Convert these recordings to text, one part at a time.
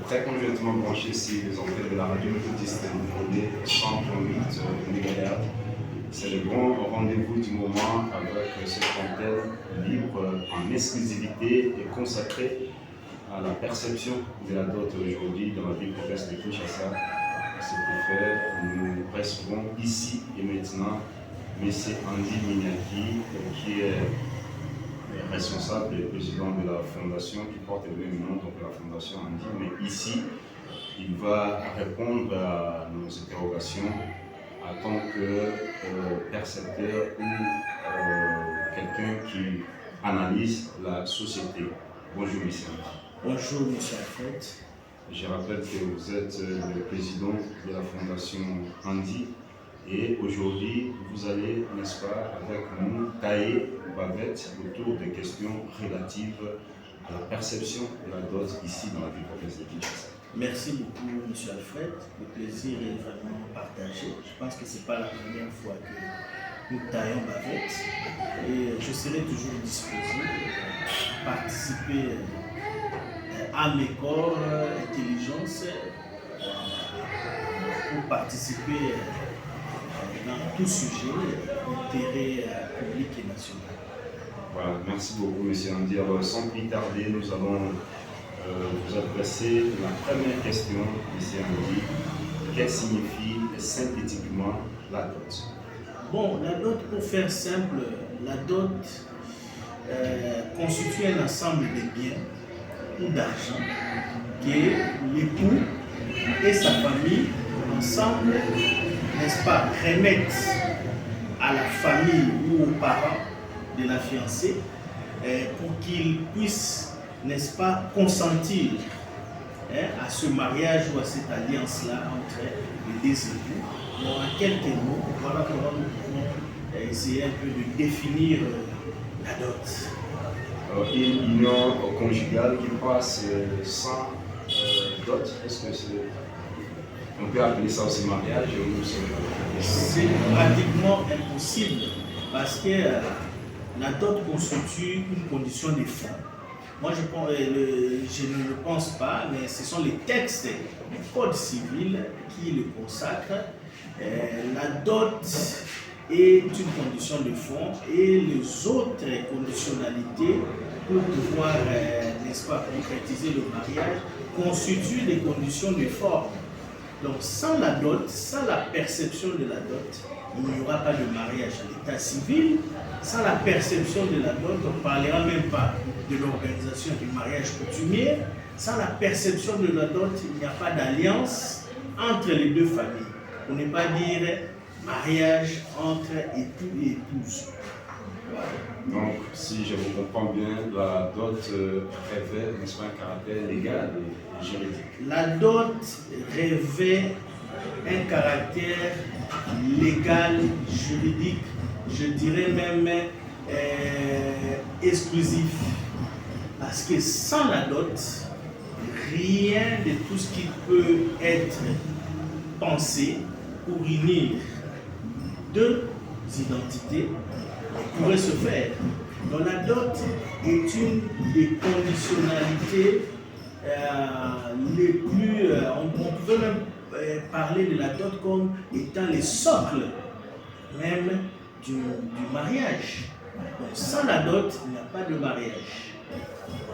très conjointement branché sur les antennes de la radio méthodiste Nicolet 100.8 MHz. C'est le grand rendez-vous du moment avec cette antenne libre en exclusivité et consacrée à la perception de la dot aujourd'hui dans la ville province de Kinshasa. Ce qui fait, nous recevons ici et maintenant M. Andy Mignaki, qui est responsable et président de la fondation qui porte le même nom, donc la fondation Andy. Mais ici, il va répondre à nos interrogations en tant que percepteur ou quelqu'un qui analyse la société. Bonjour, M. Andy. Bonjour, M. Alfred. Je rappelle que vous êtes le président de la fondation Andy et aujourd'hui vous allez, n'est-ce pas, avec nous, tailler bavette autour des questions relatives à la perception de la dot ici dans la ville province de Kinshasa. Merci beaucoup, M. Alfred. Le plaisir est vraiment partagé. Je pense que ce n'est pas la première fois que nous taillons bavette et je serai toujours disposé à participer à mes corps, intelligence, pour participer dans tout sujet d'intérêt public et national. Voilà, merci beaucoup, M. Andy. Alors, sans plus tarder, nous allons vous adresser la première question, M. Andy. Qu'elle signifie synthétiquement la dot? Bon, la dot, pour faire simple, la dot constitue un ensemble de biens ou d'argent que l'époux et sa famille ensemble, n'est-ce pas, remettent à la famille ou aux parents de la fiancée pour qu'ils puissent, n'est-ce pas, consentir à ce mariage ou à cette alliance-là entre les deux époux. Donc, en quelques mots, voilà comment nous pouvons essayer un peu de définir la dot. Une union conjugale qui passe sans dot, est-ce que on peut appeler ça aussi mariage ou c'est pratiquement impossible parce que la dot constitue une condition de fin. Moi, je ne le pense pas, mais ce sont les textes du Code civil qui le consacrent. La dot est une condition de fond et les autres conditionnalités pour pouvoir, n'est-ce pas, concrétiser le mariage constituent des conditions de forme. Donc sans la dot, sans la perception de la dot, il n'y aura pas de mariage à l'état civil. Sans la perception de la dot, on ne parlera même pas de l'organisation du mariage coutumier. Sans la perception de la dot, il n'y a pas d'alliance entre les deux familles. On n'est pas dire mariage entre époux et épouse. Voilà. Donc, si je vous comprends bien, la dot revêt, n'est-ce pas, un caractère légal et juridique. La dot revêt un caractère légal, juridique, je dirais même exclusif. Parce que sans la dot, rien de tout ce qui peut être pensé pour unir deux identités pourrait se faire. Donc la dot est une des conditionnalités les plus... on peut même parler de la dot comme étant les socles même du mariage. Donc, sans la dot, il n'y a pas de mariage.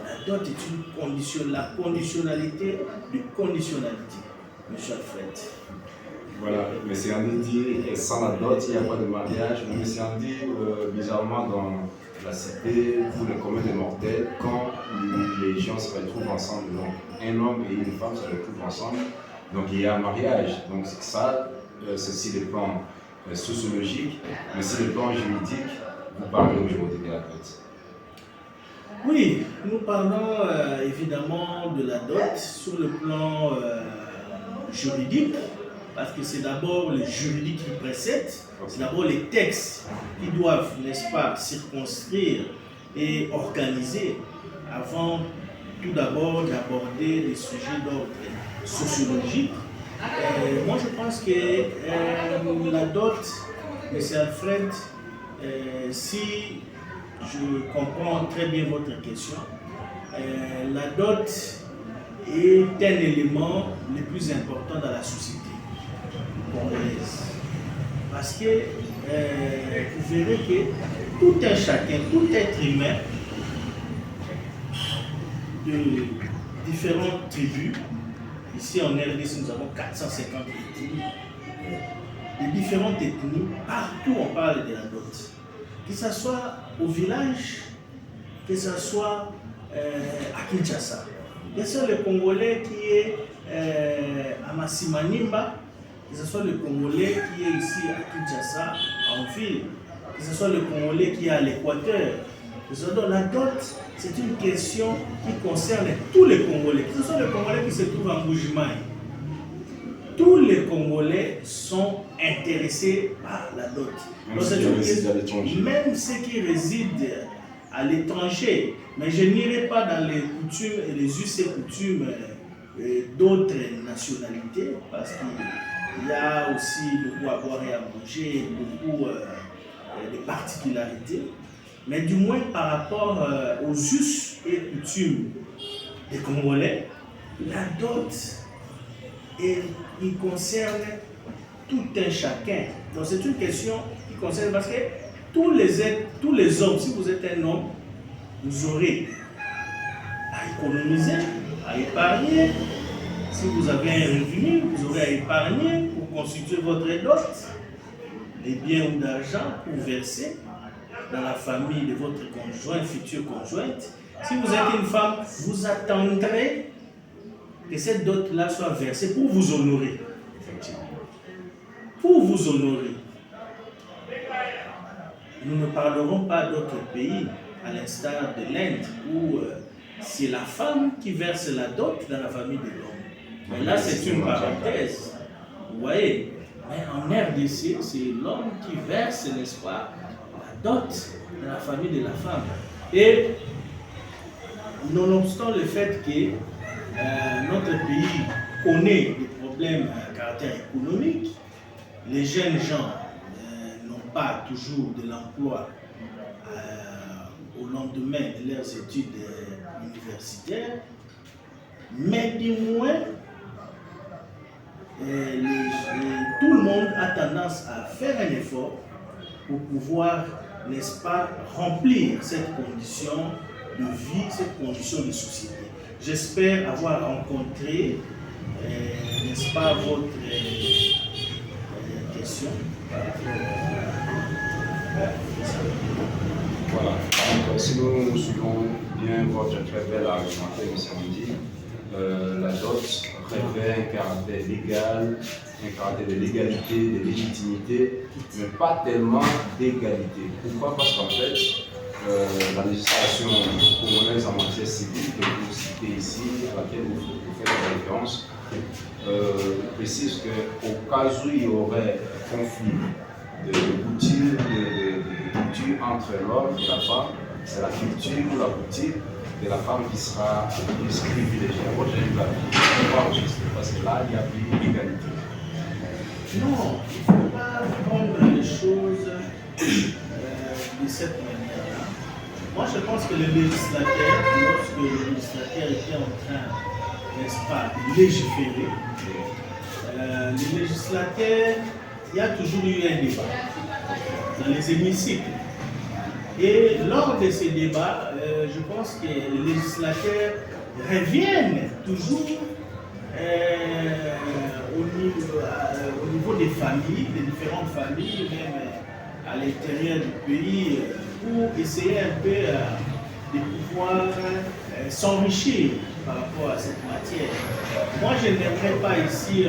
La dot est une condition, la conditionnalité de conditionnalité. Monsieur Alfred. Voilà, M. Andy dit sans la dot, il n'y a pas de mariage. Mais M. Andy, bizarrement, dans la cité, pour le commun des mortels, quand les gens se retrouvent ensemble, donc un homme et une femme se retrouvent ensemble, donc il y a un mariage. Donc ça, c'est sur le plan sociologique, mais sur le plan juridique, vous parlez aujourd'hui de la dot. Oui, nous parlons évidemment de la dot sur le plan juridique, parce que c'est d'abord le juridique qui précède, c'est d'abord les textes qui doivent, n'est-ce pas, circonscrire et organiser avant tout d'abord d'aborder des sujets d'ordre sociologique. Moi je pense que la dot, M. Alfred, si je comprends très bien votre question, la dot est un élément le plus important dans la société congolaise. Parce que vous verrez que tout un chacun, tout être humain de différentes tribus, ici en RDC nous avons 450 ethnies, de différentes ethnies, partout on parle de la dot. Que ce soit au village, que ce soit à Kinshasa. Que ce soit le Congolais qui est à Massimanimba, que ce soit le Congolais qui est ici à Kinshasa, en ville, que ce soit le Congolais qui est à l'Équateur. La dot, c'est une question qui concerne tous les Congolais, que ce soit le Congolais qui se trouve en Bujimaï. Tous les Congolais sont intéressés par la dot. Même ceux qui résident à l'étranger. Mais je n'irai pas dans les coutumes et les us et coutumes d'autres nationalités, parce qu'il y a aussi beaucoup à boire et à manger, beaucoup de particularités. Mais du moins par rapport aux us et coutumes des Congolais, la dot, il concerne tout un chacun. Donc c'est une question qui concerne, parce que tous les hommes, si vous êtes un homme, vous aurez à économiser, à épargner. Si vous avez un revenu, vous aurez à épargner pour constituer votre dot, des biens ou d'argent pour verser dans la famille de votre conjoint, future conjointe. Si vous êtes une femme, vous attendrez que cette dot-là soit versée pour vous honorer. Pour vous honorer. Nous ne parlerons pas d'autres pays, à l'instar de l'Inde, où c'est la femme qui verse la dot dans la famille de l'homme. Mais là, c'est une parenthèse. Vous voyez? Mais en RDC, c'est l'homme qui verse, n'est-ce pas, la dot dans la famille de la femme. Et nonobstant le fait que notre pays connaît des problèmes à caractère économique, les jeunes gens n'ont pas toujours de l'emploi au lendemain de leurs études universitaires, mais du moins, tout le monde a tendance à faire un effort pour pouvoir, n'est-ce pas, remplir cette condition de vie, cette condition de société. J'espère avoir rencontré, n'est-ce pas, votre question. Voilà, donc si nous suivons bien votre très bel argumentaire, M. Midi, la dot revêt un caractère légal, un caractère de légalité, de légitimité, mais pas tellement d'égalité. Pourquoi? Parce qu'en fait, la législation congolaise en matière civile, que vous citez ici, à laquelle vous faites la référence, précise qu'au cas où il y aurait conflit de culture entre l'homme et la femme, c'est la culture ou la boutique de la femme qui sera plus privilégiée. Moi, j'ai eu la vie, parce que là, il y a plus d'égalité. Non, il ne faut pas prendre les choses de cette manière-là. Moi, je pense que le législateur, lorsque le législateur était en train, n'est-ce pas, de légiférer, le législateur, il y a toujours eu un débat dans les hémicycles. Et lors de ces débats, je pense que les législateurs reviennent toujours au niveau des familles, des différentes familles, même à l'intérieur du pays, pour essayer un peu de pouvoir s'enrichir par rapport à cette matière. Moi, je n'aimerais pas ici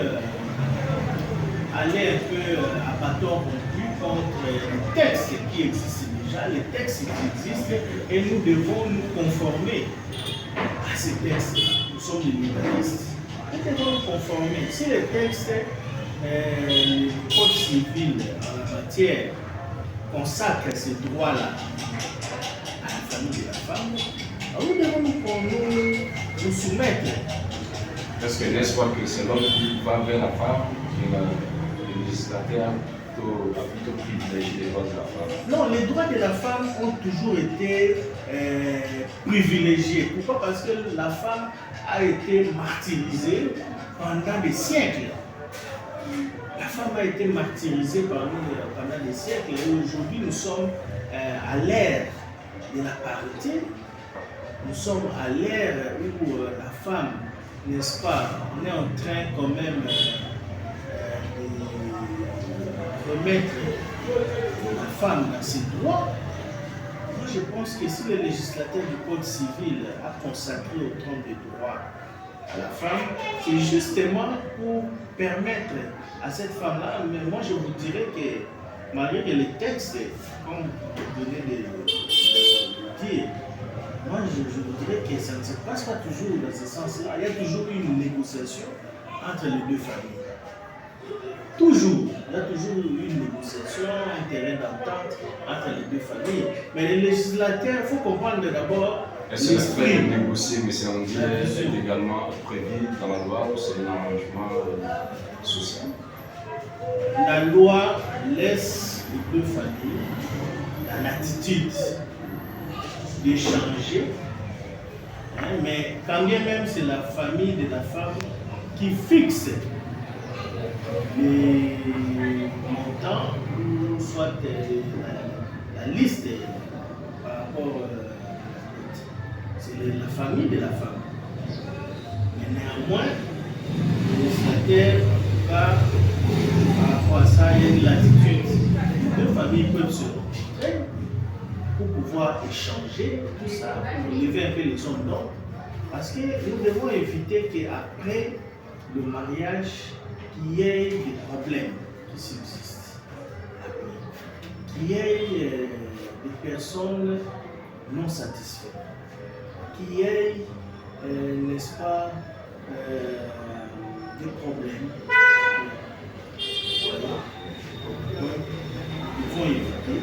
aller un peu à bâton rompu contre les textes qui existent déjà, les textes qui existent, et nous devons nous conformer à ces textes. Nous sommes des légalistes. Nous devons nous conformer. Si les textes, le code civil en la matière consacre ces droits-là à la famille de la femme, nous devons nous soumettre. Parce que n'est-ce pas que c'est l'homme qui va vers la femme et le législateur plutôt privilégié les droits de la femme. Non, les droits de la femme ont toujours été privilégiés. Pourquoi? Parce que la femme a été martyrisée pendant des siècles. La femme a été martyrisée pendant des siècles et aujourd'hui nous sommes à l'ère de la parité. Nous sommes à l'ère où la femme, n'est-ce pas, on est en train quand même de remettre la femme dans ses droits. Moi je pense que si le législateur du Code civil a consacré autant de droits à la femme, c'est justement pour permettre à cette femme-là, mais moi je vous dirais que malgré que les textes, comme vous venez de le dire, moi je vous dirais que ça ne se passe pas toujours dans ce sens-là. Il y a toujours une négociation entre les deux familles. Toujours, il y a toujours une négociation, un terrain d'entente entre les deux familles. Mais les législateurs, il faut comprendre d'abord l'esprit de négocier, mais c'est également prévu dans la loi, c'est un arrangement social. La loi laisse les deux familles la latitude d'échanger, mais quand bien même c'est la famille de la femme qui fixe les montants ou soit la liste par rapport c'est la famille de la femme. Mais néanmoins, le législateur, par rapport à ça, il y a une latitude. Les deux familles peuvent se rencontrer pour pouvoir échanger tout ça, pour lever un peu les zones d'ombre. Parce que nous devons éviter qu'après le mariage, qu'il y ait des problèmes qui subsistent. Qu'il y ait des personnes non satisfaites. Qu'il y ait, n'est-ce pas, des problèmes. Voilà. Donc, nous devons éviter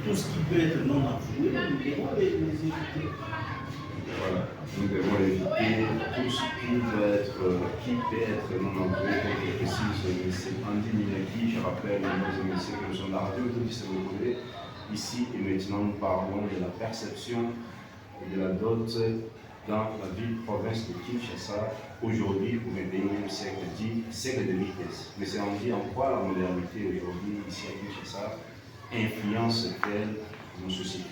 tout ce qui peut être non avoué, nous devons les éviter. Voilà. Nous devons éviter tout ce qui peut être non avoué, comme je précise, c'est Andy Minaki, je rappelle, mesdames et messieurs, que nous sommes la radio méthodiste Mokoé. Ici et maintenant, nous parlons de la perception de la dot dans la ville-province de Kinshasa, aujourd'hui au XXIe siècle, dit siècle de vitesse. Mais c'est en dit en quoi la modernité aujourd'hui, ici à Kinshasa, influence-t-elle nos sociétés?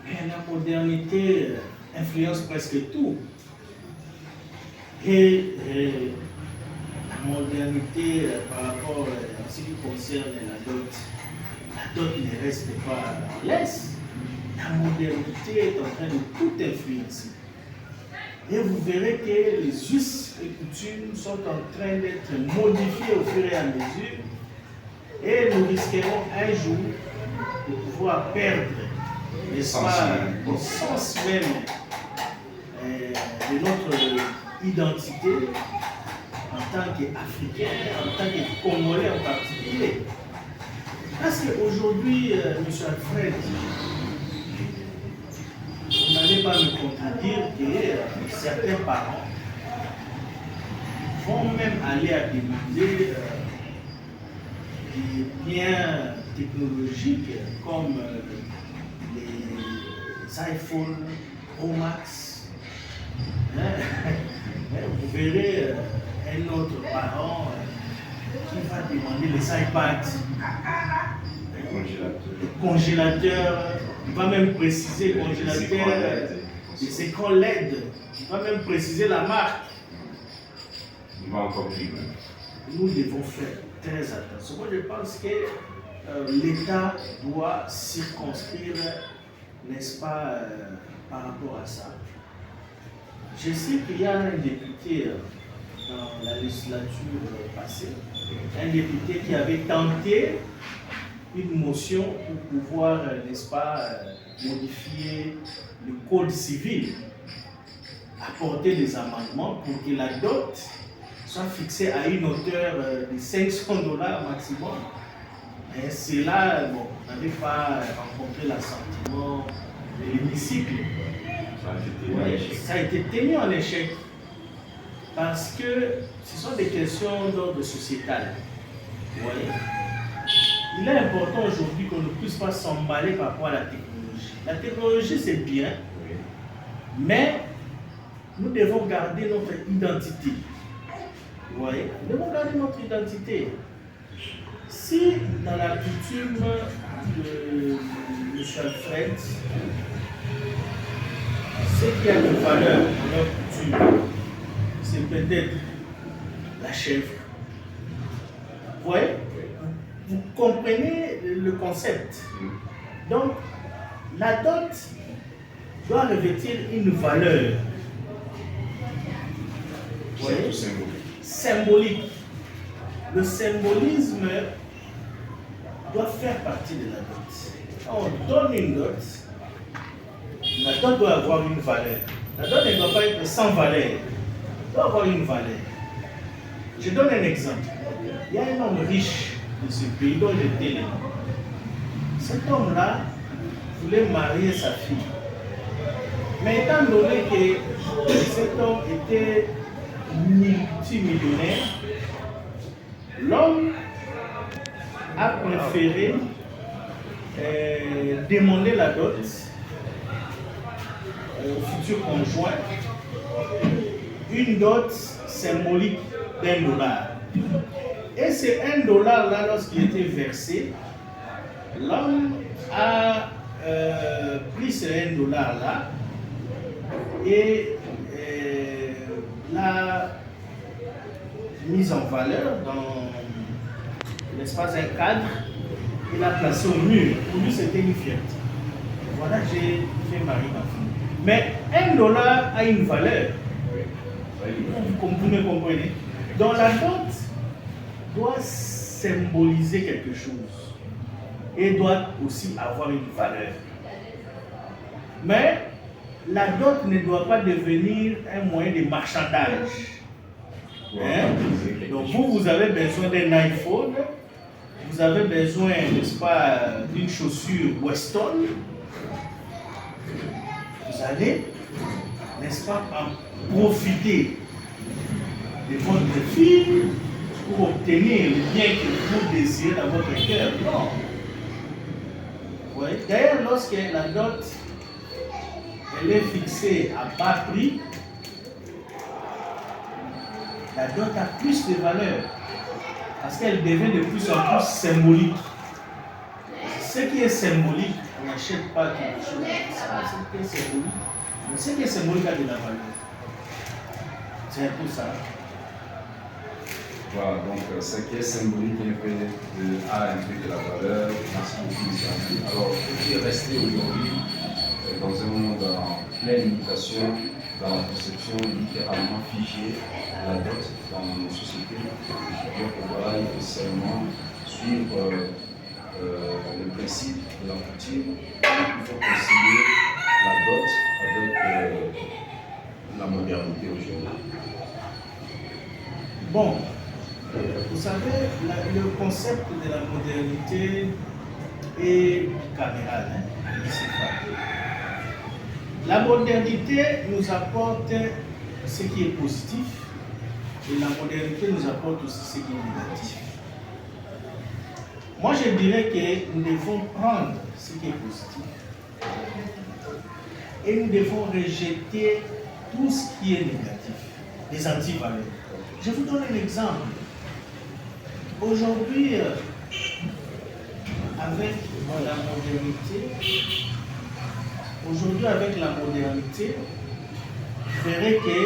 Mais la modernité influence presque tout. Et la modernité par rapport à ce qui concerne la dot ne reste pas en laisse. La modernité est en train de tout influencer. Et vous verrez que les us et coutumes sont en train d'être modifiés au fur et à mesure. Et nous risquerons un jour de pouvoir perdre le sens même de notre identité en tant qu'Africain, en tant que Congolais en particulier. Parce qu'aujourd'hui, M. Alfred, vous n'allez pas me contredire que certains parents vont même aller à demander des biens technologiques comme les iPhone Pro Max. Vous verrez un autre parent qui va demander les iPads, le congélateur, il va même préciser congélateur, les écrans LED, il va même préciser la marque. Il va encore plus loin. Nous devons faire très attention. Moi, je pense que l'État doit circonscrire, n'est-ce pas, par rapport à ça. Je sais qu'il y a un député dans la législature passée, un député qui avait tenté une motion pour pouvoir, n'est-ce pas, modifier le code civil, apporter des amendements pour que la dot soit fixée à une hauteur de $500 maximum. Et c'est là, bon, on n'avait pas rencontré l'assentiment de l'hémicycle. Ça a été tenu en échec. Parce que ce sont des questions d'ordre sociétal. Vous voyez? Il est important aujourd'hui qu'on ne puisse pas s'emballer par rapport à la technologie. La technologie, c'est bien, mais nous devons garder notre identité. Vous voyez? Nous devons garder notre identité. Si dans la coutume de M. Alfred, ce qui a de valeur dans leur coutume, c'est peut-être la chèvre. Vous voyez? Vous comprenez le concept. Donc, la dot doit revêtir une valeur. Vous voyez? Symbolique. Le symbolisme doit faire partie de la dot. Quand on donne une dot, la dot doit avoir une valeur. La dot ne doit pas être sans valeur. Elle doit avoir une valeur. Je donne un exemple. Il y a un homme riche de ce pays dont j'étais téléphone. Cet homme-là voulait marier sa fille. Mais étant donné que cet homme était multimillionnaire, l'homme a préféré demander la dot au futur conjoint, une dot symbolique d'$1. Et ces $1 là, lorsqu'il était versé, l'homme a pris ces $1 là et l'a mise en valeur dans l'espace un cadre et l'a placé au mur. Pour lui, c'était une fierté. Voilà, j'ai fait marier ma fille. Mais $1 a une valeur. Vous me comprenez? Donc la dot doit symboliser quelque chose et doit aussi avoir une valeur. Mais la dot ne doit pas devenir un moyen de marchandage. Hein? Donc vous avez besoin d'un iPhone, vous avez besoin, n'est-ce pas, d'une chaussure Weston. Vous allez, n'est-ce pas, en profiter de votre fille pour obtenir le bien que vous désirez dans votre cœur. Non. Ouais. D'ailleurs, lorsque la dot elle est fixée à bas prix, la dot a plus de valeur parce qu'elle devient de plus en plus symbolique. Ce qui est symbolique, on n'achète pas quelque chose. Ce qui est symbolique, mais ce qui est symbolique a de la valeur. C'est un peu ça. Voilà, donc ce qui est symbolique a un peu de la valeur. Merci beaucoup, Michel. Alors, ce qui est resté aujourd'hui dans un monde en pleine mutation, dans la conception littéralement figée de la dot dans nos sociétés. Donc voilà, il faut seulement suivre le principe de la coutume. Il faut concilier la dot avec la modernité aujourd'hui. Bon, vous savez, le concept de la modernité est caméral. La modernité nous apporte ce qui est positif et la modernité nous apporte aussi ce qui est négatif. Moi, je dirais que nous devons prendre ce qui est positif et nous devons rejeter tout ce qui est négatif, les antivaleurs. Je vous donne un exemple. Aujourd'hui, avec la modernité, vous verrez que,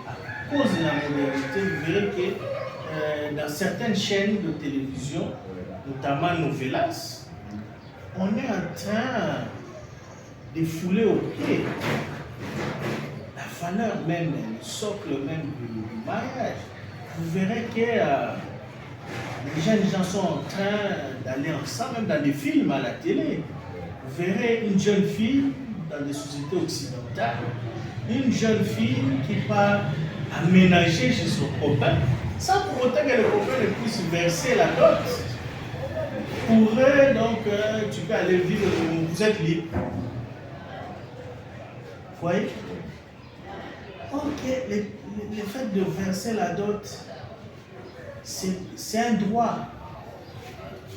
à cause de la modernité, vous verrez que dans certaines chaînes de télévision, notamment Novelas, on est en train de fouler au pied la valeur même, le socle même du mariage. Vous verrez que les jeunes gens sont en train d'aller ensemble, même dans des films à la télé. Vous verrez une jeune fille dans des sociétés occidentales, une jeune fille qui part aménager chez son copain, sans pour autant que le copain ne puisse verser la dot. Pour eux, donc, tu peux aller vivre, vous êtes libre. Vous voyez? Ok, le fait de verser la dot, c'est un droit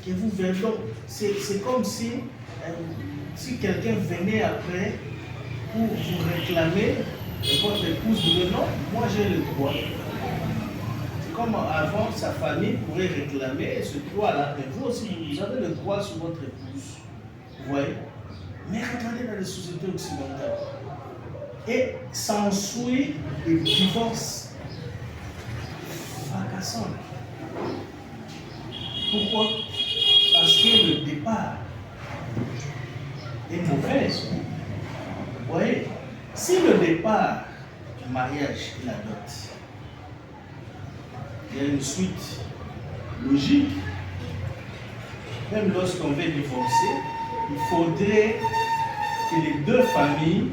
que vous versez. C'est comme si quelqu'un venait après pour vous réclamer, et votre épouse dit non, moi j'ai le droit. C'est comme avant, sa famille pourrait réclamer ce droit-là, mais vous aussi, vous avez le droit sur votre épouse. Vous voyez? Mais regardez dans les sociétés occidentales. Et s'ensuit des divorces fracassants. Pourquoi? Parce que le départ est mauvais. Vous voyez? Si le départ du mariage est la dot, il y a une suite logique. Même lorsqu'on veut divorcer, il faudrait que les deux familles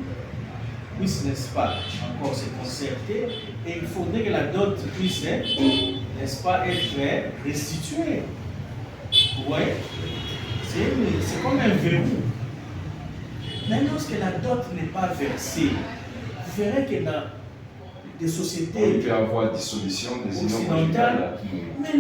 puissent, n'est-ce pas, encore se concerter, et il faudrait que la dot puisse, n'est-ce pas, être restituée. Vous voyez? C'est comme un verrou. Mais lorsque la dot n'est pas versée, vous verrez que dans des sociétés il peut y avoir dissolution des unions occidentales, conjugales.